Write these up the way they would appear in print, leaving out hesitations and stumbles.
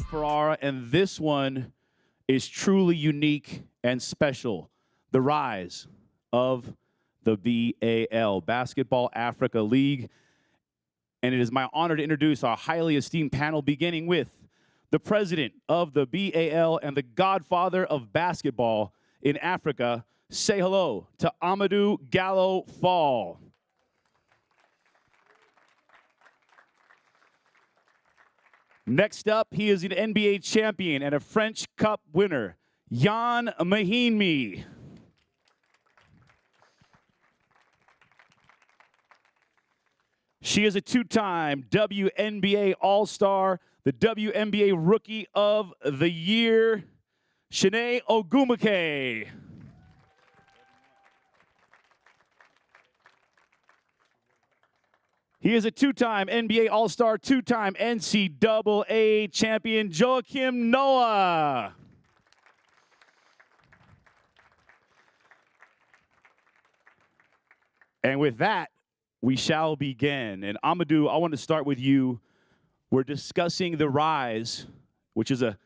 Ferrara, and this one is truly unique and special. The rise of the BAL, Basketball Africa League. And it is my honor to introduce our highly esteemed panel, beginning with the president of the BAL and the godfather of basketball in Africa. Say hello to Amadou Gallo Fall. Next up, he is an NBA champion and a French Cup winner, Jan Mahinmi. She is a two-time WNBA All-Star, the WNBA Rookie of the Year, Shanae Ogumake. He is a two-time NBA All-Star, two-time NCAA champion, Joakim Noah. And with that, we shall begin. And Amadou, I want to start with you. We're discussing the rise, which is an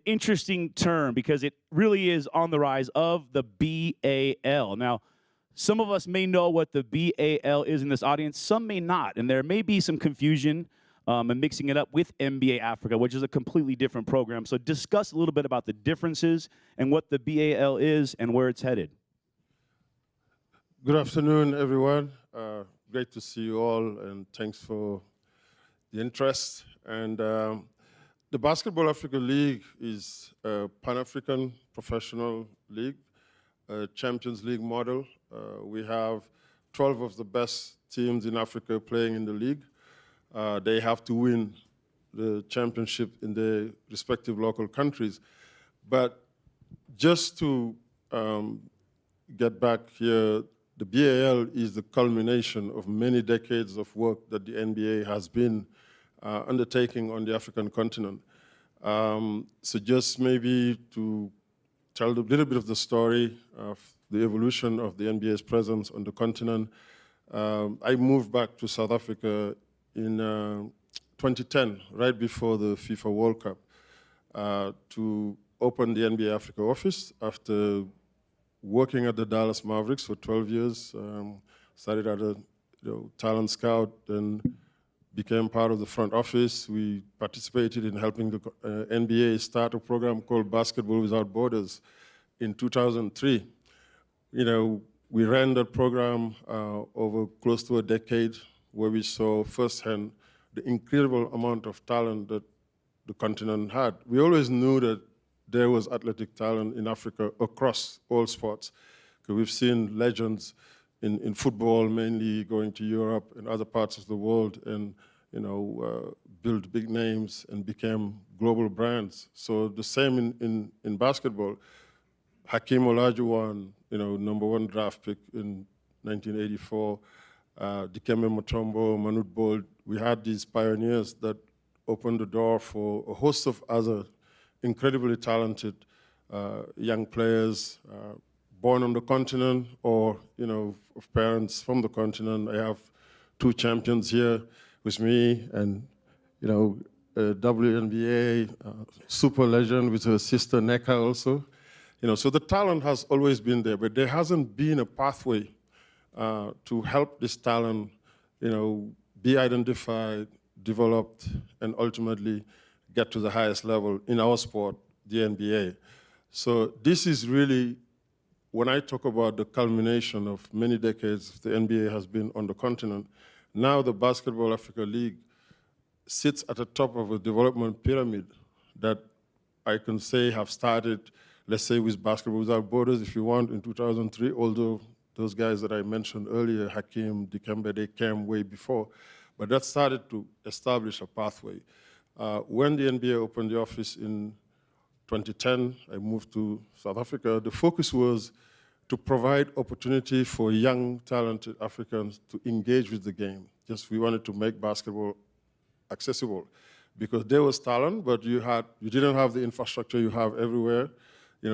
interesting term because it really is on the rise of the BAL. Now, some of us may know what the BAL is in this audience, some may not, and there may be some confusion and mixing it up with NBA Africa, which is a completely different program. So discuss a little bit about the differences and what the BAL is and where it's headed. Good afternoon, everyone. Great to see you all, and thanks for the interest. And the Basketball Africa League is a Pan-African professional league, a Champions League model. We have 12 of the best teams in Africa playing in the league. They have to win the championship in their respective local countries. But just to get back here, the BAL is the culmination of many decades of work that the NBA has been undertaking on the African continent. So just maybe to tell a little bit of the story of the evolution of the NBA's presence on the continent. I moved back to South Africa in 2010, right before the FIFA World Cup, to open the NBA Africa office after working at the Dallas Mavericks for 12 years. Started as a talent scout, then became part of the front office. We participated in helping the NBA start a program called Basketball Without Borders in 2003. We ran that program over close to a decade, where we saw firsthand the incredible amount of talent that the continent had. We always knew that there was athletic talent in Africa across all sports. We've seen legends in football, mainly going to Europe and other parts of the world, and build big names and became global brands. So the same in basketball. Hakeem Olajuwon, #1 draft pick in 1984, Dikembe Mutombo, Manute Bol. We had these pioneers that opened the door for a host of other incredibly talented young players born on the continent or, of parents from the continent. I have two champions here with me, and, a WNBA super legend with her sister Neka also. So the talent has always been there, but there hasn't been a pathway to help this talent, be identified, developed, and ultimately get to the highest level in our sport, the NBA. So this is really, when I talk about the culmination of many decades the NBA has been on the continent, now the Basketball Africa League sits at the top of a development pyramid that I can say have started, let's say, with Basketball Without Borders, if you want, in 2003, although those guys that I mentioned earlier, Hakeem, Dikembe, they came way before. But that started to establish a pathway. When the NBA opened the office in 2010, I moved to South Africa. The focus was to provide opportunity for young, talented Africans to engage with the game. We wanted to make basketball accessible, because there was talent, but you didn't have the infrastructure you have everywhere.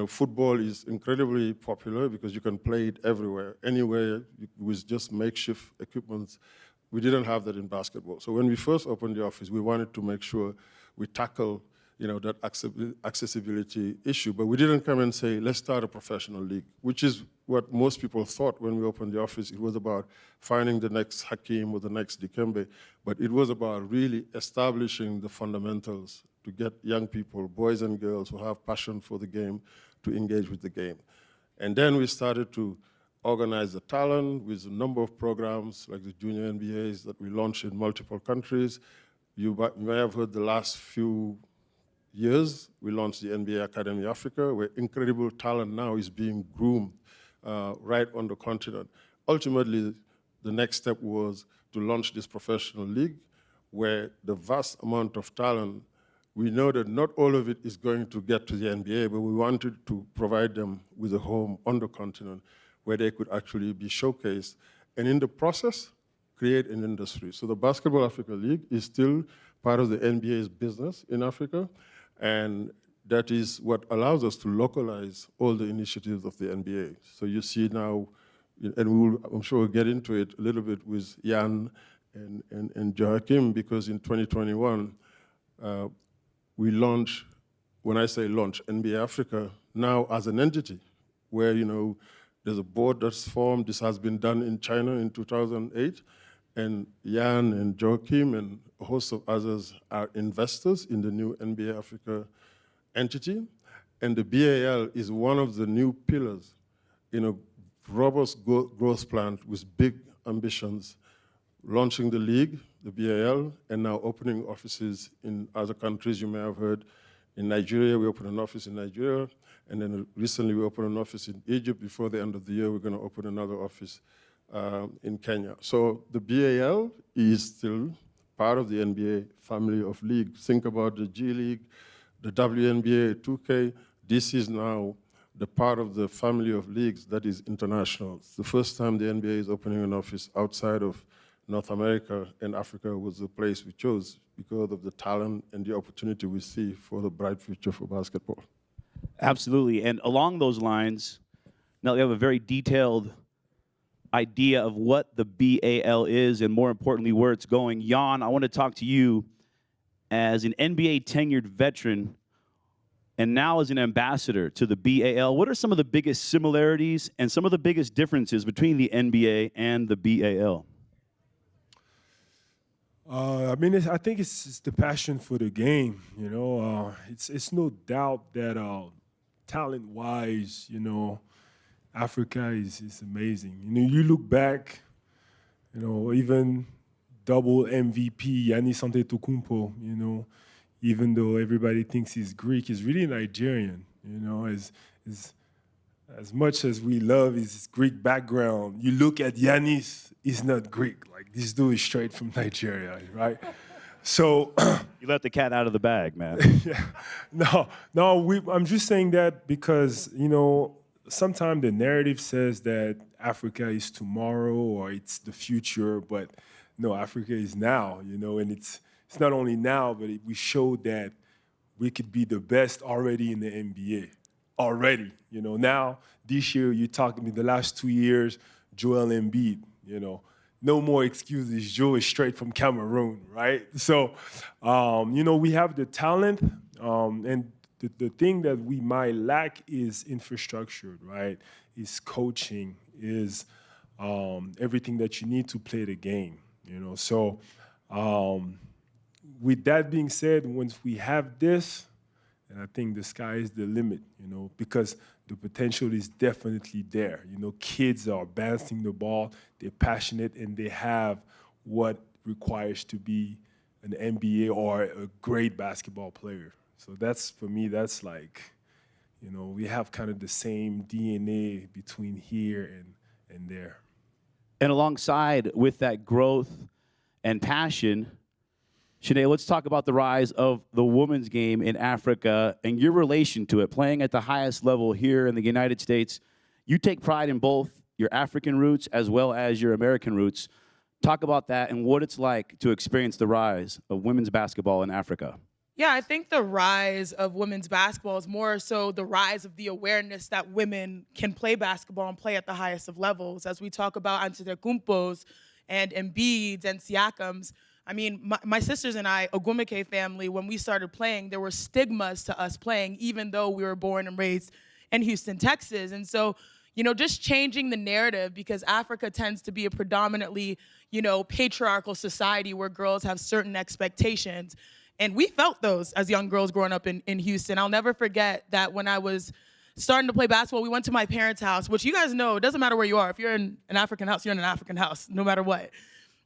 Football is incredibly popular because you can play it everywhere, anywhere, with just makeshift equipment. We didn't have that in basketball. So when we first opened the office, we wanted to make sure we tackle that accessibility issue. But we didn't come and say, let's start a professional league, which is what most people thought when we opened the office. It was about finding the next Hakim or the next Dikembe, but it was about really establishing the fundamentals to get young people, boys and girls who have passion for the game, to engage with the game. And then we started to organize the talent with a number of programs like the junior NBAs that we launched in multiple countries. You may have heard the last few years, we launched the NBA Academy Africa, where incredible talent now is being groomed right on the continent. Ultimately, the next step was to launch this professional league where the vast amount of talent, we know that not all of it is going to get to the NBA, but we wanted to provide them with a home on the continent where they could actually be showcased, and in the process, create an industry. So the Basketball Africa League is still part of the NBA's business in Africa, and that is what allows us to localize all the initiatives of the NBA. So you see now, and I'm sure we'll get into it a little bit with Jan and Joachim, because in 2021, we launched, when I say launch, NBA Africa now as an entity, where there's a board that's formed. This has been done in China in 2008, and Jan and Joachim and a host of others are investors in the new NBA Africa entity. And the BAL is one of the new pillars in a robust growth plan with big ambitions, launching the league, the BAL, and now opening offices in other countries. You may have heard in Nigeria, we opened an office in Nigeria, and then recently we opened an office in Egypt. Before the end of the year, we're going to open another office in Kenya. So the BAL is still part of the NBA family of leagues. Think about the G League, the WNBA, 2K. This is now the part of the family of leagues that is international. It's the first time the NBA is opening an office outside of North America, and Africa was the place we chose because of the talent and the opportunity we see for the bright future for basketball. Absolutely. And along those lines, now we have a very detailed idea of what the BAL is and, more importantly, where it's going. Jan, I want to talk to you as an NBA tenured veteran and now as an ambassador to the BAL. What are some of the biggest similarities and some of the biggest differences between the NBA and the BAL? I mean, I think it's the passion for the game. It's no doubt that talent-wise, Africa is amazing. You look back, even double MVP Giannis Antetokounmpo, even though everybody thinks he's Greek, he's really Nigerian. As much as we love his Greek background, you look at Giannis, he's not Greek. Like, this dude is straight from Nigeria, right? So you let the cat out of the bag, man. Yeah. I'm just saying that because, sometimes the narrative says that Africa is tomorrow or it's the future, but no, Africa is now, and it's not only now, but we showed that we could be the best already in the NBA. Already, now this year you're talking the last 2 years, Joel Embiid, no more excuses. Joe is straight from Cameroon, right? So, we have the talent, and the thing that we might lack is infrastructure, right? Is coaching, is everything that you need to play the game, So, with that being said, once we have this, and I think the sky is the limit, because the potential is definitely there. Kids are bouncing the ball, they're passionate, and they have what requires to be an NBA or a great basketball player. So for me, that's like, we have kind of the same DNA between here and there. And alongside with that growth and passion, Sinead, let's talk about the rise of the women's game in Africa and your relation to it, playing at the highest level here in the United States. You take pride in both your African roots as well as your American roots. Talk about that and what it's like to experience the rise of women's basketball in Africa. Yeah, I think the rise of women's basketball is more so the rise of the awareness that women can play basketball and play at the highest of levels. As we talk about Antetokounmpos and Embiids and Siakams, I mean, my sisters and I, Ogumike family, when we started playing, there were stigmas to us playing, even though we were born and raised in Houston, Texas. And so, just changing the narrative, because Africa tends to be a predominantly, patriarchal society where girls have certain expectations. And we felt those as young girls growing up in Houston. I'll never forget that when I was starting to play basketball, we went to my parents' house, which you guys know, it doesn't matter where you are. If you're in an African house, you're in an African house, no matter what.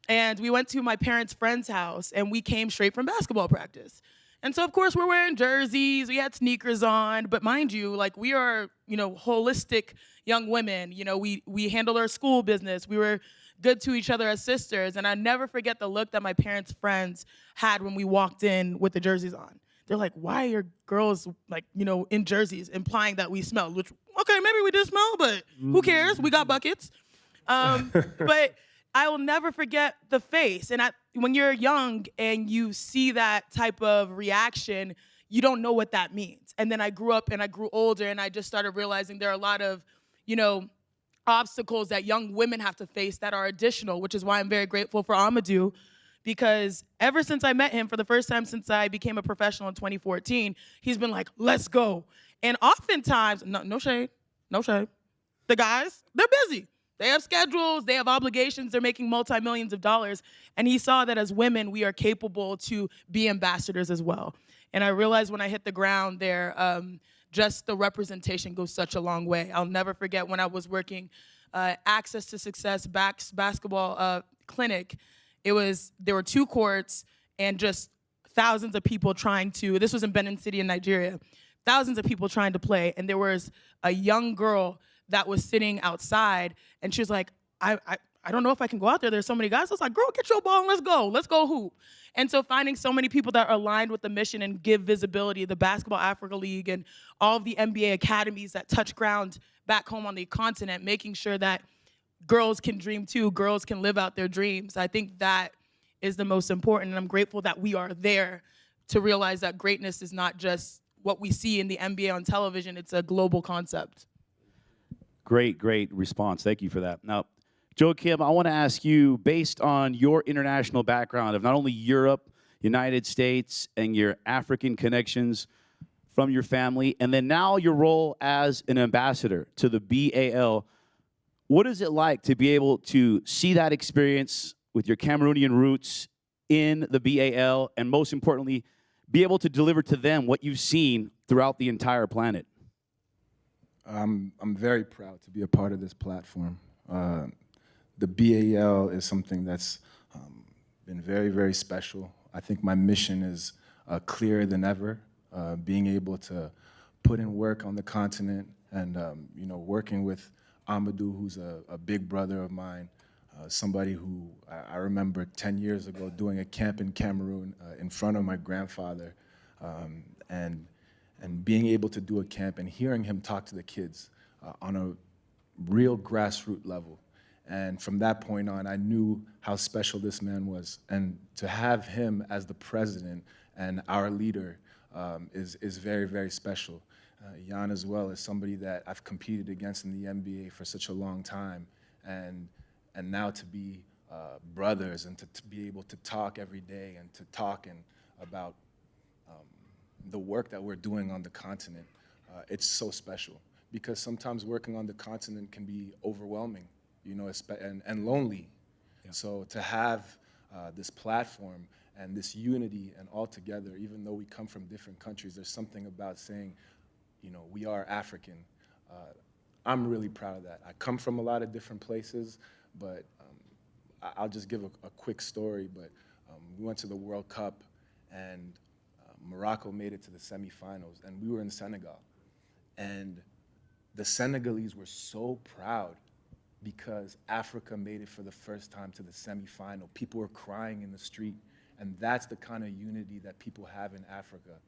And we went to my parents' friend's house, and we came straight from basketball practice. And so, of course, we're wearing jerseys, we had sneakers on, but mind you, like, we are, holistic young women. We handled our school business. We were good to each other as sisters. And I never forget the look that my parents' friends had when we walked in with the jerseys on. They're like, why are girls, like, in jerseys, implying that we smell? Which, okay, maybe we do smell, but who cares? We got buckets. But I will never forget the face. And when you're young and you see that type of reaction, you don't know what that means. And then I grew up and I grew older, and I just started realizing there are a lot of, obstacles that young women have to face that are additional, which is why I'm very grateful for Amadou, because ever since I met him for the first time since I became a professional in 2014, he's been like, let's go. And oftentimes, no shade, the guys, they're busy. They have schedules, they have obligations, they're making multi-millions of dollars. And he saw that as women, we are capable to be ambassadors as well. And I realized when I hit the ground there, just the representation goes such a long way. I'll never forget when I was working Access to Success basketball clinic. There were 2 courts and just thousands of people trying to, this was in Benin City in Nigeria, thousands of people trying to play. And there was a young girl that was sitting outside, and she was like, I don't know if I can go out there. There's so many guys. I was like, girl, get your ball and let's go. Let's go hoop. And so finding so many people that are aligned with the mission and give visibility, the Basketball Africa League and all of the NBA academies that touch ground back home on the continent, making sure that girls can dream too, girls can live out their dreams. I think that is the most important, and I'm grateful that we are there to realize that greatness is not just what we see in the NBA on television, it's a global concept. Great response. Thank you for that. Now, Joakim, I want to ask you, based on your international background of not only Europe, United States, and your African connections from your family, and then now your role as an ambassador to the BAL, what is it like to be able to see that experience with your Cameroonian roots in the BAL, and most importantly, be able to deliver to them what you've seen throughout the entire planet? I'm very proud to be a part of this platform. The BAL is something that's been very, very special. I think my mission is clearer than ever, being able to put in work on the continent and working with Amadou, who's a big brother of mine, somebody who I remember 10 years ago doing a camp in Cameroon in front of my grandfather, and being able to do a camp and hearing him talk to the kids on a real grassroots level. And from that point on, I knew how special this man was. And to have him as the president and our leader is very, very special. Jan as well is somebody that I've competed against in the NBA for such a long time. And now to be brothers and to be able to talk every day and to talk about the work that we're doing on the continent, it's so special. Because sometimes working on the continent can be overwhelming, and lonely. Yeah. So to have this platform and this unity and all together, even though we come from different countries, there's something about saying, we are African. I'm really proud of that. I come from a lot of different places, but I'll just give a quick story. But we went to the World Cup, and Morocco made it to the semifinals, and we were in Senegal. And the Senegalese were so proud because Africa made it for the first time to the semifinal. People were crying in the street, and that's the kind of unity that people have in Africa,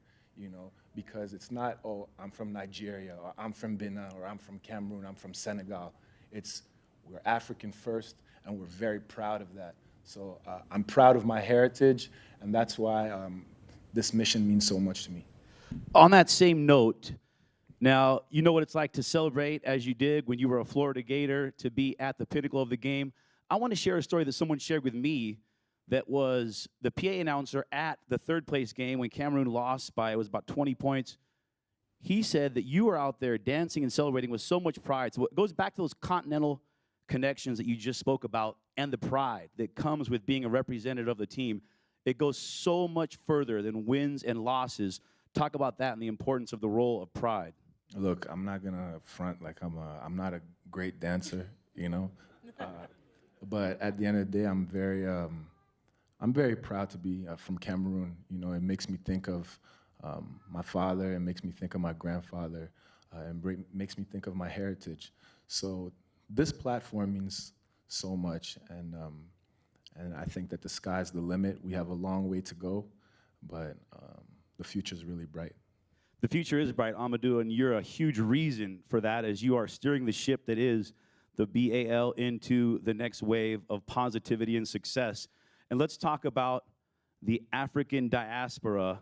because it's not, oh, I'm from Nigeria, or I'm from Benin, or I'm from Cameroon, I'm from Senegal. We're African first, and we're very proud of that. So I'm proud of my heritage, and that's why this mission means so much to me. On that same note, now, you know what it's like to celebrate as you did when you were a Florida Gator, to be at the pinnacle of the game. I want to share a story that someone shared with me that was the PA announcer at the third place game when Cameroon lost by, it was about 20 points. He said that you were out there dancing and celebrating with so much pride. So it goes back to those continental connections that you just spoke about and the pride that comes with being a representative of the team. It goes so much further than wins and losses. Talk about that and the importance of the role of pride. Look, I'm not gonna front like I'm not a great dancer, you know, but at the end of the day, I'm very proud to be from Cameroon. You know, it makes me think of my father, it makes me think of my grandfather, and makes me think of my heritage. So this platform means so much, and I think that the sky's the limit. We have a long way to go, but the future's really bright. The future is bright, Amadou, and you're a huge reason for that as you are steering the ship that is the BAL into the next wave of positivity and success. And let's talk about the African diaspora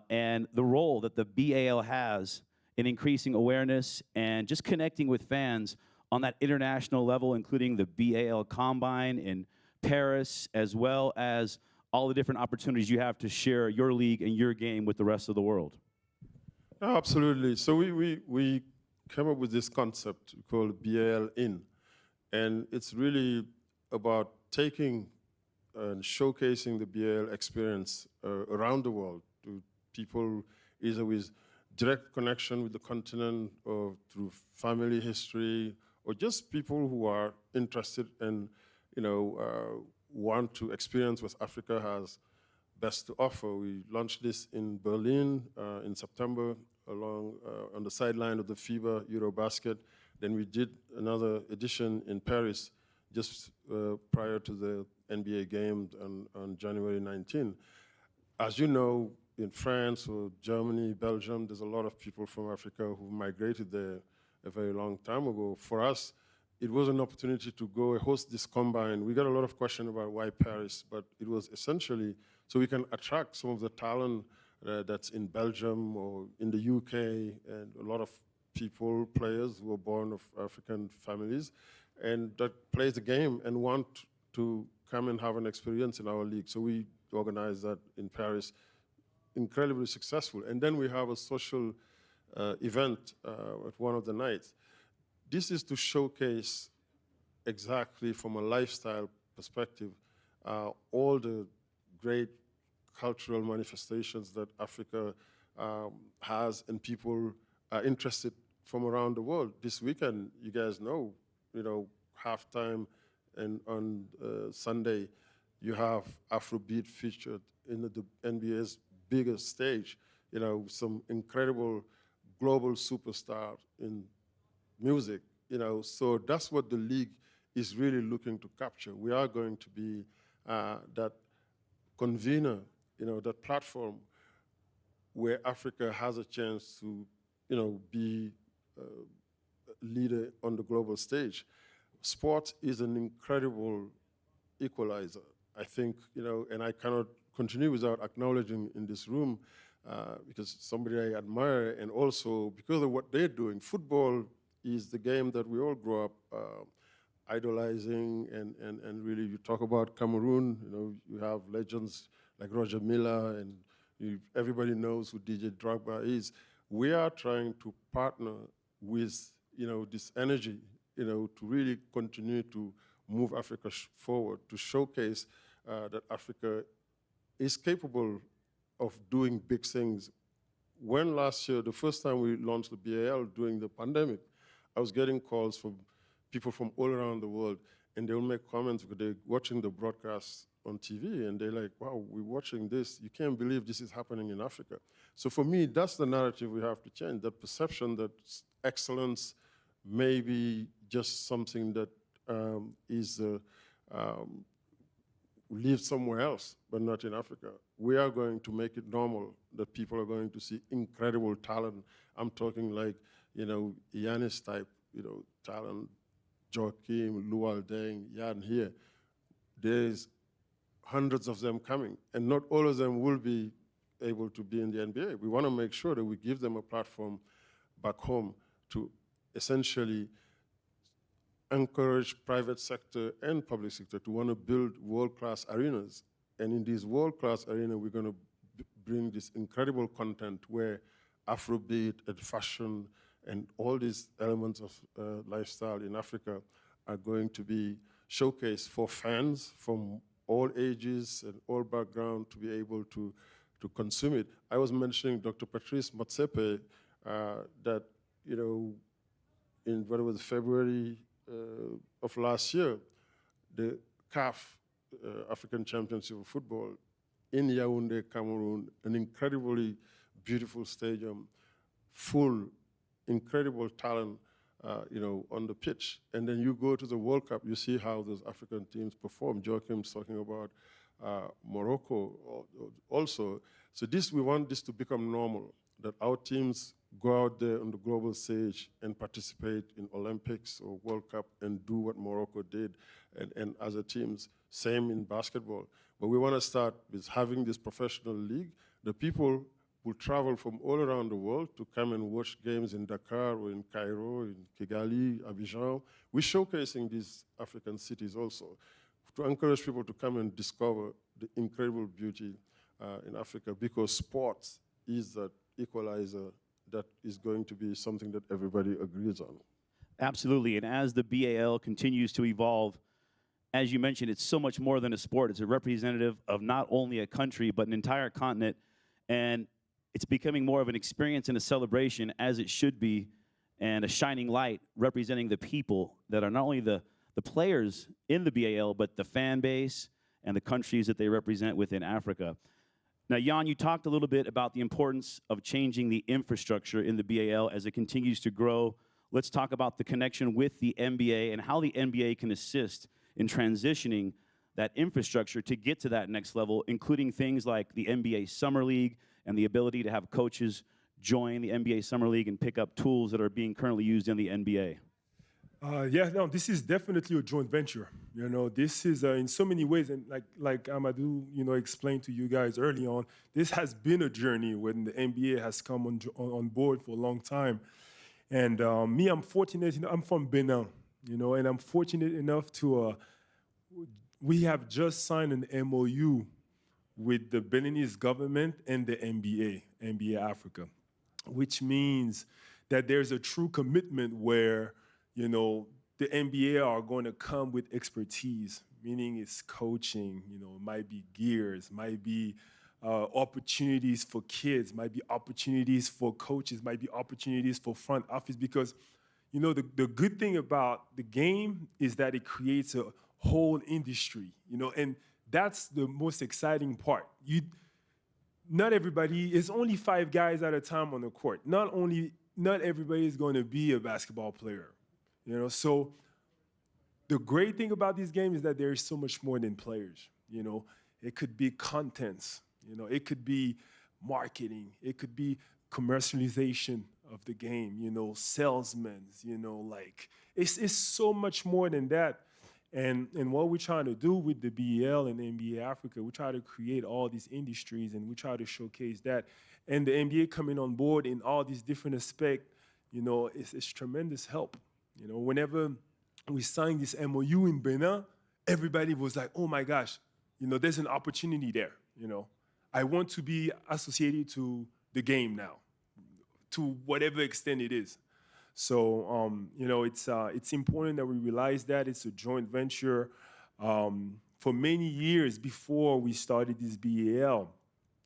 and the role that the BAL has in increasing awareness and just connecting with fans on that international level, including the BAL Combine in Paris, as well as all the different opportunities you have to share your league and your game with the rest of the world. No, absolutely. So we came up with this concept called BAL In, and it's really about taking and showcasing the BAL experience around the world to people either with direct connection with the continent or through family history or just people who are interested and want to experience what Africa has best to offer. We launched this in Berlin in September on the sideline of the FIBA Eurobasket. Then we did another edition in Paris just prior to the NBA game on January 19. As you know, in France or Germany, Belgium, there's a lot of people from Africa who migrated there a very long time ago. For us, it was an opportunity to go host this combine. We got a lot of questions about why Paris, but it was essentially so we can attract some of the talent that's in Belgium or in the UK, and a lot of people, players who were born of African families, and that plays the game and want to come and have an experience in our league. So we organized that in Paris, incredibly successful. And then we have a social event at one of the nights. This is to showcase exactly from a lifestyle perspective all the great cultural manifestations that Africa has and people are interested from around the world. This weekend, you guys know, halftime and on Sunday, you have Afrobeat featured in the NBA's biggest stage. Some incredible global superstars in music, so that's what the league is really looking to capture. We are going to be that convener, that platform where Africa has a chance to, be a leader on the global stage. Sport is an incredible equalizer, I think, and I cannot continue without acknowledging in this room because somebody I admire, and also because of what they're doing. Football is the game that we all grow up idolizing, and really, you talk about Cameroon, you have legends like Roger Milla, and everybody knows who DJ Drogba is. We are trying to partner with, this energy, to really continue to move Africa forward, to showcase that Africa is capable of doing big things. When last year, the first time we launched the BAL during the pandemic, I was getting calls from people from all around the world, and they will make comments because they're watching the broadcast on TV, and they're like, wow, we're watching this. You can't believe this is happening in Africa. So for me, that's the narrative we have to change, that perception that excellence may be just something that lives somewhere else, but not in Africa. We are going to make it normal that people are going to see incredible talent. I'm talking like, Giannis type, talent, Joaquim, Luol Deng, Yan here. There's hundreds of them coming, and not all of them will be able to be in the NBA. We want to make sure that we give them a platform back home to essentially encourage private sector and public sector to want to build world-class arenas. And in these world-class arenas, we're going to bring this incredible content where Afrobeat and fashion and all these elements of lifestyle in Africa are going to be showcased for fans from all ages and all backgrounds to be able to consume it. I was mentioning Dr. Patrice Motsepe that, you know, in what was February of last year, the CAF African Championship of Football in Yaoundé, Cameroon, an incredibly beautiful stadium, full, incredible talent, you know, on the pitch. And then you go to the World Cup, you see how those African teams perform. Joachim's talking about Morocco also. So we want this to become normal, that our teams go out there on the global stage and participate in Olympics or World Cup and do what Morocco did, and as a teams, same in basketball. But we want to start with having this professional league. The people will travel from all around the world to come and watch games in Dakar or in Cairo, in Kigali, Abidjan. We're showcasing these African cities also to encourage people to come and discover the incredible beauty in Africa, because sports is that equalizer that is going to be something that everybody agrees on. Absolutely. And as the BAL continues to evolve, as you mentioned, it's so much more than a sport. It's a representative of not only a country, but an entire continent. And it's becoming more of an experience and a celebration, as it should be, and a shining light representing the people that are not only the players in the BAL, but the fan base and the countries that they represent within Africa. Now, Jan, you talked a little bit about the importance of changing the infrastructure in the BAL as it continues to grow. Let's talk about the connection with the NBA and how the NBA can assist in transitioning that infrastructure to get to that next level, including things like the NBA Summer League and the ability to have coaches join the NBA Summer League and pick up tools that are being currently used in the NBA. Yeah, no, this is definitely a joint venture. You know, this is in so many ways, and like Amadou, you know, explained to you guys early on, this has been a journey when the NBA has come on board for a long time. And me, I'm fortunate. You know, I'm from Benin, you know, and I'm fortunate enough to. We have just signed an MOU with the Beninese government and the NBA Africa, which means that there's a true commitment where, you know, the NBA are going to come with expertise, meaning it's coaching, you know, it might be gears, might be opportunities for kids, might be opportunities for coaches, might be opportunities for front office, because, you know, the good thing about the game is that it creates a whole industry, you know, and that's the most exciting part. Not everybody, it's only 5 guys at a time on the court. Not everybody is going to be a basketball player. You know, so the great thing about this game is that there is so much more than players. You know, it could be contents. You know, it could be marketing. It could be commercialization of the game. You know, salesmen. You know, like it's so much more than that. And what we're trying to do with the BEL and NBA Africa, we try to create all these industries and we try to showcase that. And the NBA coming on board in all these different aspects, you know, it's tremendous help. You know, whenever we signed this MOU in Benin, everybody was like, oh my gosh, you know, there's an opportunity there, you know. I want to be associated to the game now, to whatever extent it is. So, you know, it's important that we realize that it's a joint venture. For many years before we started this BAL,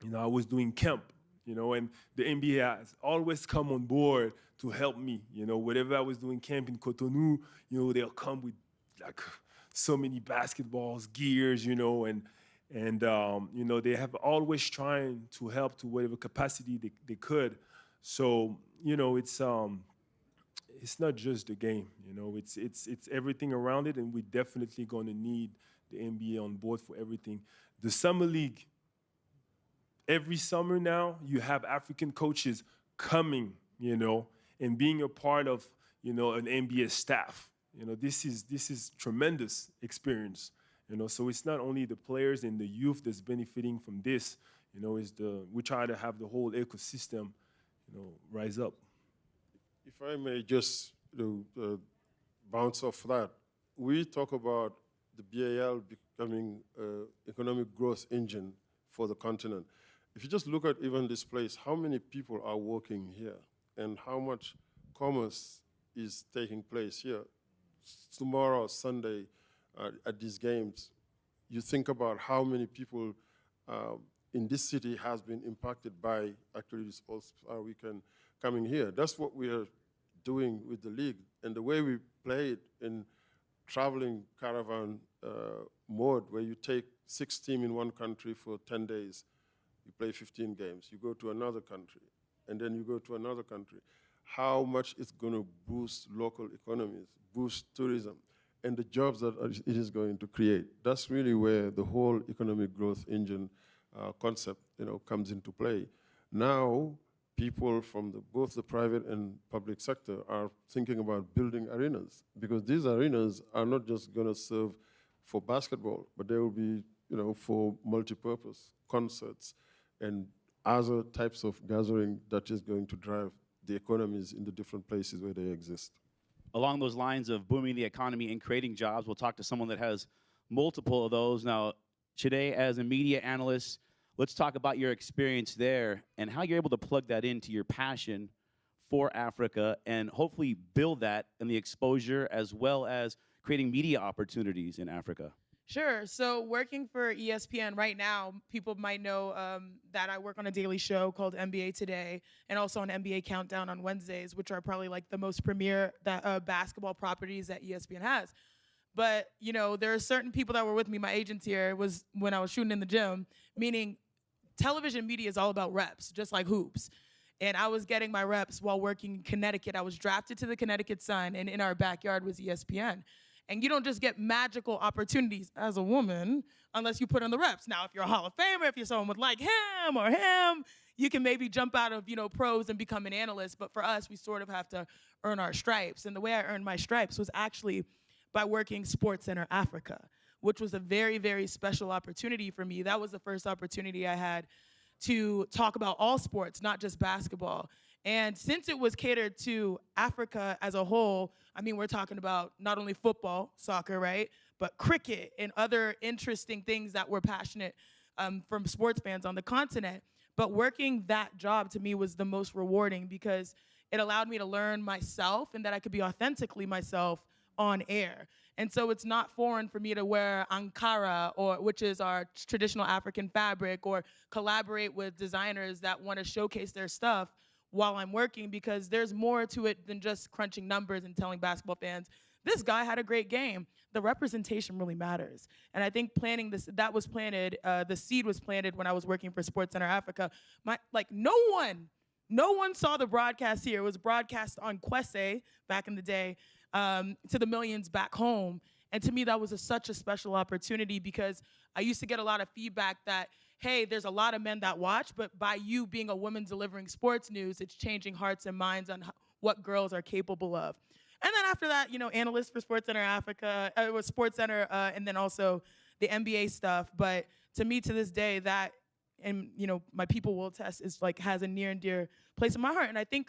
you know, I was doing camp, you know, and the NBA has always come on board to help me. You know, whatever I was doing camp in Cotonou, you know, they'll come with like so many basketballs, gears, you know, and you know, they have always trying to help to whatever capacity they could. So, you know, it's not just the game, you know, it's everything around it, and we're definitely going to need the NBA on board for everything. The Summer League, every summer now, you have African coaches coming, you know, and being a part of, you know, an NBA staff. You know, this is tremendous experience, you know, so it's not only the players and the youth that's benefiting from this, you know, we try to have the whole ecosystem, you know, rise up. If I may just bounce off that, we talk about the BAL becoming an economic growth engine for the continent. If you just look at even this place, how many people are working here and how much commerce is taking place here. Tomorrow, Sunday, at these games, you think about how many people in this city has been impacted by actually this All-Star Weekend coming here. That's what we are doing with the league. And the way we play it in traveling caravan mode, where you take 6 teams in one country for 10 days, you play 15 games, you go to another country, and then you go to another country. How much it's going to boost local economies, boost tourism, and the jobs that it is going to create. That's really where the whole economic growth engine concept, comes into play. Now, people from both the private and public sector are thinking about building arenas, because these arenas are not just going to serve for basketball, but they will be, for multi-purpose concerts and other types of gathering that is going to drive the economies in the different places where they exist. Along those lines of booming the economy and creating jobs, we'll talk to someone that has multiple of those. Now, today, as a media analyst, let's talk about your experience there and how you're able to plug that into your passion for Africa and hopefully build that in the exposure as well as creating media opportunities in Africa. Sure. So working for ESPN right now, people might know that I work on a daily show called NBA Today and also an NBA Countdown on Wednesdays, which are probably like the most premier basketball properties that ESPN has. But, there are certain people that were with me, my agents here, was when I was shooting in the gym, meaning television media is all about reps, just like hoops. And I was getting my reps while working in Connecticut. I was drafted to the Connecticut Sun, and in our backyard was ESPN. And you don't just get magical opportunities as a woman unless you put in the reps. Now, if you're a Hall of Famer, if you're someone with like him or him, you can maybe jump out of, pros and become an analyst. But for us, we sort of have to earn our stripes. And the way I earned my stripes was actually by working SportsCenter Africa, which was a very, very special opportunity for me. That was the first opportunity I had to talk about all sports, not just basketball. And since it was catered to Africa as a whole, we're talking about not only football, soccer, right, but cricket and other interesting things that we're passionate from sports fans on the continent. But working that job to me was the most rewarding because it allowed me to learn myself and that I could be authentically myself on air. And so it's not foreign for me to wear Ankara, which is our traditional African fabric, or collaborate with designers that want to showcase their stuff while I'm working, because there's more to it than just crunching numbers and telling basketball fans, this guy had a great game. The representation really matters. And I think planting this, that was planted, the seed was planted when I was working for SportsCenter Africa. No one saw the broadcast here. It was broadcast on Kwese back in the day to the millions back home. And to me, that was such a special opportunity because I used to get a lot of feedback that, hey, there's a lot of men that watch, but by you being a woman delivering sports news, it's changing hearts and minds on what girls are capable of. And then after that, analyst for SportsCenter Africa, it was SportsCenter, and then also the NBA stuff. But to me, to this day, that, and my people will attest, is like has a near and dear place in my heart. And I think,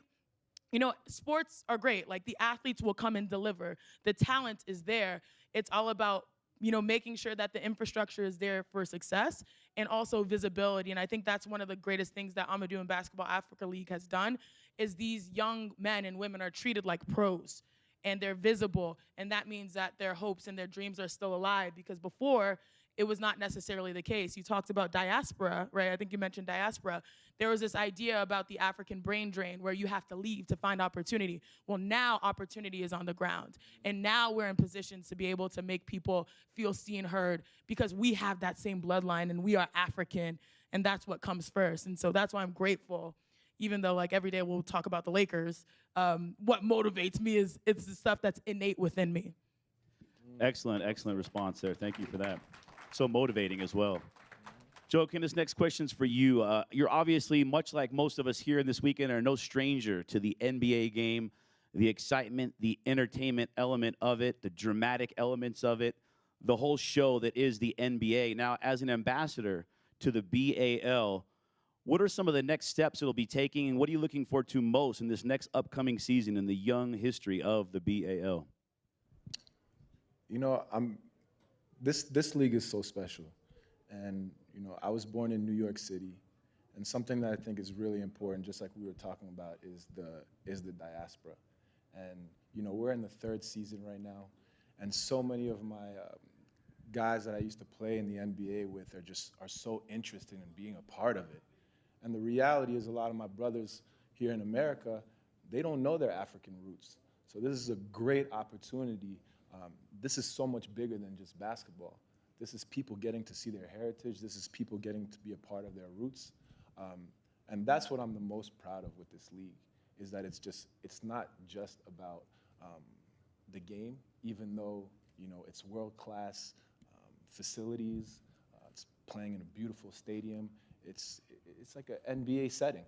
sports are great. Like the athletes will come and deliver. The talent is there. It's all about making sure that the infrastructure is there for success and also visibility. And I think that's one of the greatest things that Amadou and Basketball Africa League has done is these young men and women are treated like pros and they're visible. And that means that their hopes and their dreams are still alive, because before it was not necessarily the case. You talked about diaspora, right? I think you mentioned diaspora. There was this idea about the African brain drain where you have to leave to find opportunity. Well, now opportunity is on the ground. And now we're in positions to be able to make people feel seen, heard, because we have that same bloodline and we are African, and that's what comes first. And so that's why I'm grateful, even though like every day we'll talk about the Lakers. What motivates me is it's the stuff that's innate within me. Excellent response there. Thank you for that. So motivating as well. Joakim, this next question's for you. You're obviously, much like most of us here in this weekend, are no stranger to the NBA game, the excitement, the entertainment element of it, the dramatic elements of it, the whole show that is the NBA. Now, as an ambassador to the BAL, what are some of the next steps it'll be taking, and what are you looking forward to most in this next upcoming season in the young history of the BAL? You know, this league is so special, and you know, I was born in New York City, and something that I think is really important, just like we were talking about, is the diaspora, and you know, we're in the third season right now, and so many of my guys that I used to play in the NBA with are so interested in being a part of it. And the reality is a lot of my brothers here in America, they don't know their African roots. So this is a great opportunity. This is so much bigger than just basketball. This is people getting to see their heritage. This is people getting to be a part of their roots. And that's what I'm the most proud of with this league, is that it's not just about the game, even though, you know, it's world-class facilities, it's playing in a beautiful stadium. It's like an NBA setting.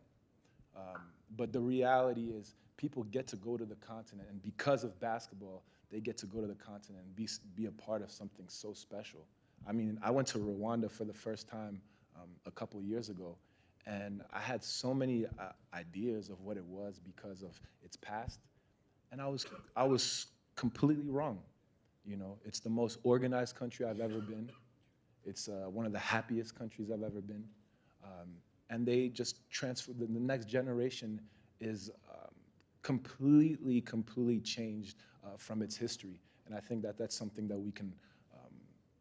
But the reality is people get to go to the continent, and because of basketball, they get to go to the continent and be a part of something so special. I mean, I went to Rwanda for the first time a couple of years ago, and I had so many ideas of what it was because of its past, and I was completely wrong. You know, it's the most organized country I've ever been. It's one of the happiest countries I've ever been. And they just transferred, the next generation is completely changed from its history. And I think that that's something that we can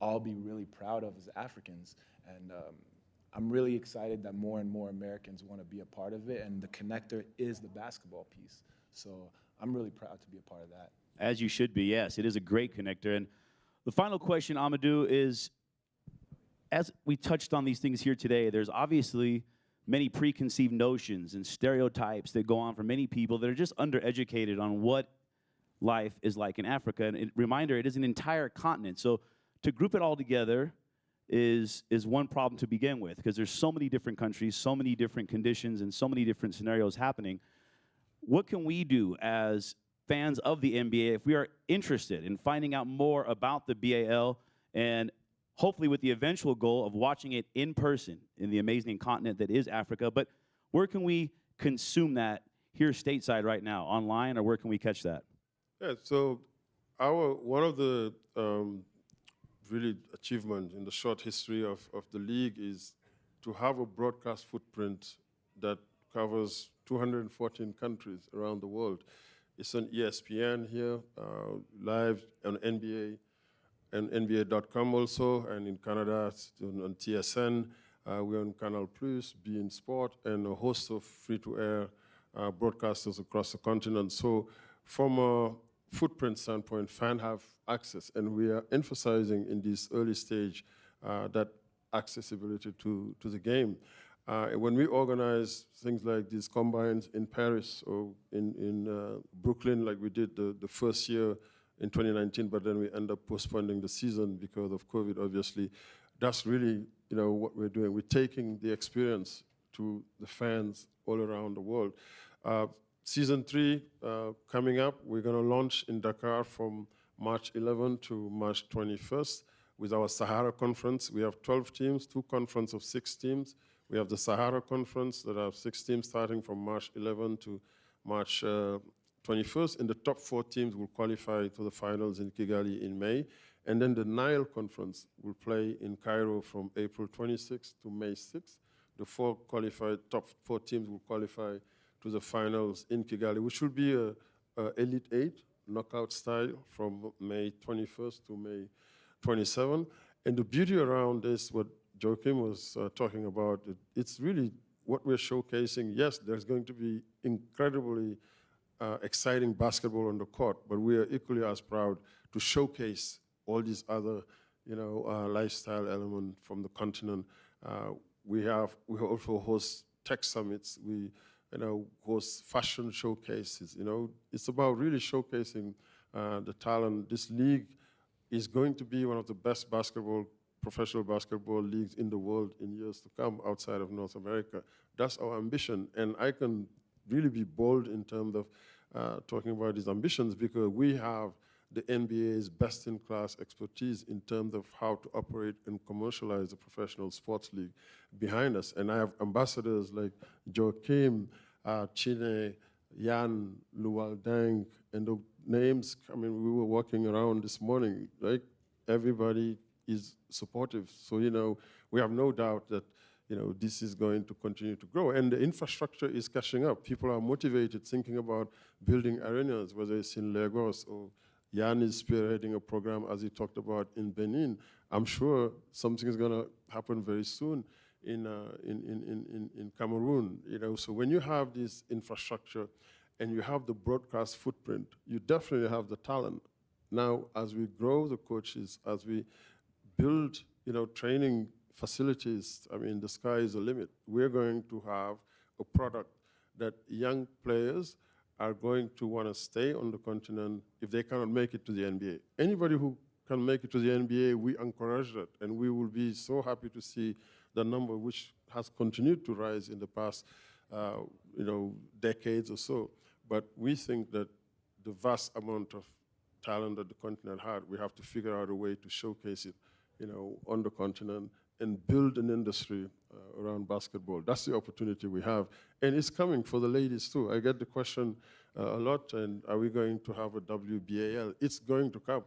all be really proud of as Africans. And I'm really excited that more and more Americans want to be a part of it, and the connector is the basketball piece. So I'm really proud to be a part of that. As you should be, yes. It is a great connector. And the final question, Amadou, is, as we touched on these things here today, there's obviously many preconceived notions and stereotypes that go on for many people that are just undereducated on what life is like in Africa. And reminder, it is an entire continent. So to group it all together is one problem to begin with, because there's so many different countries, so many different conditions, and so many different scenarios happening. What can we do as fans of the NBA if we are interested in finding out more about the BAL, and hopefully with the eventual goal of watching it in person in the amazing continent that is Africa? But where can we consume that here stateside right now, online, or where can we catch that? Yeah, so one of the really achievements in the short history of the league is to have a broadcast footprint that covers 214 countries around the world. It's on ESPN here, live on NBA, and NBA.com also, and in Canada it's on TSN. We're on Canal+, beIN Sport, and a host of free-to-air broadcasters across the continent. So from a footprint standpoint, fans have access, and we are emphasizing in this early stage that accessibility to the game. When we organize things like these combines in Paris or in Brooklyn, like we did the first year in 2019, but then we end up postponing the season because of COVID, obviously, that's really, you know, what we're doing. We're taking the experience to the fans all around the world. Season 3 coming up, we're going to launch in Dakar from March 11 to March 21st with our Sahara Conference. We have 12 teams, 2 conferences of 6 teams. We have the Sahara Conference that have 6 teams starting from March 11 to March 21st, and the top 4 teams will qualify to the finals in Kigali in May. And then the Nile Conference will play in Cairo from April 26th to May 6th. The top 4 teams will qualify to the finals in Kigali, which will be a Elite 8 knockout style from May 21st to May 27th. And the beauty around this, what Joachim was talking about, it's really what we're showcasing. Yes, there's going to be incredibly exciting basketball on the court, but we are equally as proud to showcase all these other, you know, lifestyle elements from the continent. We also host tech summits. We, you know, host fashion showcases. You know, it's about really showcasing the talent. This league is going to be one of the best professional basketball leagues in the world in years to come outside of North America. That's our ambition, and I can really be bold in terms of talking about these ambitions because we have the NBA's best-in-class expertise in terms of how to operate and commercialize the professional sports league behind us. And I have ambassadors like Joachim, Chine, Jan, Lual Deng, and the names, I mean, we were walking around this morning, right? Everybody is supportive. So, we have no doubt that, this is going to continue to grow. And the infrastructure is catching up. People are motivated, thinking about building arenas, whether it's in Lagos or Jan is spearheading a program, as he talked about, in Benin. I'm sure something is going to happen very soon in Cameroon. So when you have this infrastructure and you have the broadcast footprint, you definitely have the talent. Now, as we grow the coaches, as we build, training facilities, I mean, the sky is the limit. We're going to have a product that young players are going to want to stay on the continent if they cannot make it to the NBA. Anybody who can make it to the NBA, we encourage that, and we will be so happy to see the number which has continued to rise in the past, decades or so. But we think that the vast amount of talent that the continent had, we have to figure out a way to showcase it, on the continent and build an industry around basketball. That's the opportunity we have. And it's coming for the ladies too. I get the question a lot, and are we going to have a WBAL? It's going to come.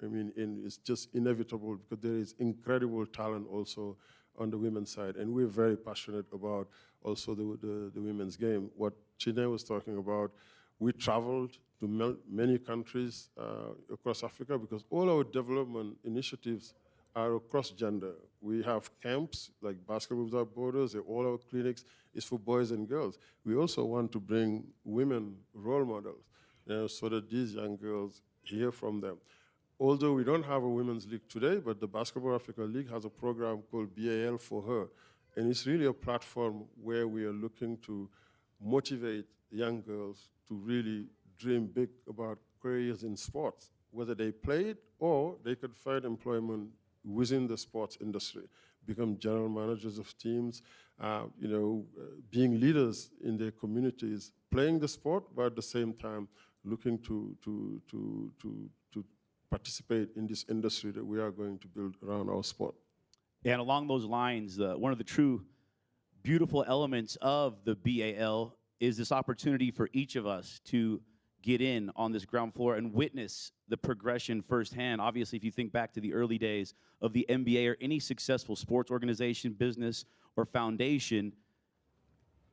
I mean, it's just inevitable because there is incredible talent also on the women's side. And we're very passionate about also the women's game. What Chine was talking about, we traveled to many countries across Africa because all our development initiatives are across gender. We have camps like Basketball Without Borders, and all our clinics is for boys and girls. We also want to bring women role models, so that these young girls hear from them. Although we don't have a women's league today, but the Basketball Africa League has a program called BAL for her. And it's really a platform where we are looking to motivate young girls to really dream big about careers in sports, whether they play it or they could find employment within the sports industry, become general managers of teams, being leaders in their communities, playing the sport, but at the same time looking to participate in this industry that we are going to build around our sport. And along those lines, one of the true beautiful elements of the BAL is this opportunity for each of us to get in on this ground floor and witness the progression firsthand. Obviously, if you think back to the early days of the NBA or any successful sports organization, business, or foundation,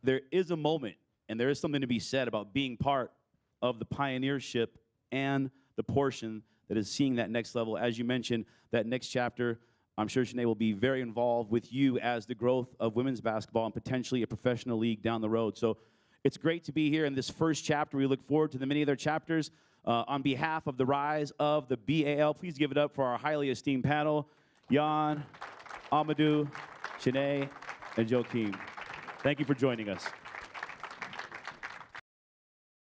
there is a moment and there is something to be said about being part of the pioneership and the portion that is seeing that next level. As you mentioned, that next chapter, I'm sure Sinead will be very involved with you as the growth of women's basketball and potentially a professional league down the road. So it's great to be here in this first chapter. We look forward to the many other chapters. On behalf of the rise of the BAL, please give it up for our highly esteemed panel, Jan, Amadou, Sinead, and Joakim. Thank you for joining us.